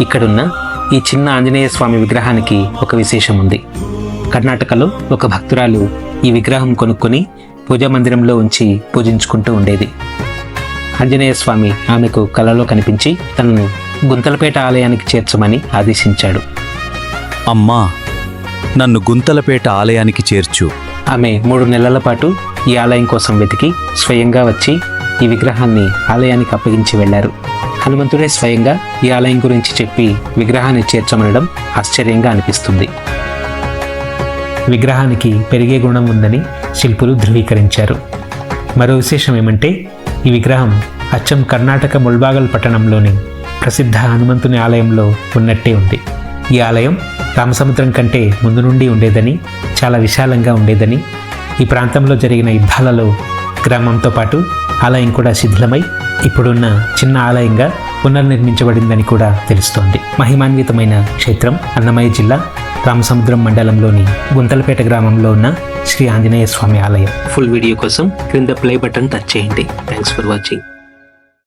ఇక్కడున్న ఈ చిన్న ఆంజనేయ స్వామి విగ్రహానికి ఒక విశేషం ఉంది. కర్ణాటకలో ఒక భక్తురాలు ఈ విగ్రహం కొనుక్కొని పూజా మందిరంలో ఉంచి పూజించుకుంటూ ఉండేది. ఆంజనేయ స్వామి ఆమెకు కలలో కనిపించి తనను గుంతలపేట ఆలయానికి చేర్చమని ఆదేశించాడు. అమ్మా, నన్ను గుంతలపేట ఆలయానికి చేర్చు. ఆమె 3 నెలల పాటు ఈ ఆలయం కోసం వెతికి స్వయంగా వచ్చి ఈ విగ్రహాన్ని ఆలయానికి అప్పగించి వెళ్లారు. హనుమంతుడే స్వయంగా ఈ ఆలయం గురించి చెప్పి విగ్రహాన్ని చేర్చమనడం ఆశ్చర్యంగా అనిపిస్తుంది. విగ్రహానికి పెరిగే గుణం ఉందని శిల్పులు ధృవీకరించారు. మరో విశేషం ఏమంటే ఈ విగ్రహం అచ్చం కర్ణాటక ముల్బాగల్ పట్టణంలోని ప్రసిద్ధ హనుమంతుని ఆలయంలో ఉన్నట్టే ఉంది. ఈ ఆలయం రామసముద్రం కంటే ముందు నుండి ఉండేదని, చాలా విశాలంగా ఉండేదని, ఈ ప్రాంతంలో జరిగిన యుద్ధాలలో గ్రామంతో పాటు ఆలయం కూడా శిథిలమై ఇప్పుడున్న చిన్న ఆలయంగా పునర్నిర్మించబడిందని కూడా తెలుస్తోంది. మహిమాన్వితమైన క్షేత్రం అన్నమయ్య జిల్లా రామసముద్రం మండలంలోని గుంతలపేట గ్రామంలో ఉన్న శ్రీ ఆంజనేయ స్వామి ఆలయం. ఫుల్ వీడియో కోసం క్రింద ప్లే బటన్ టచ్ చేయండి. Thanks for watching.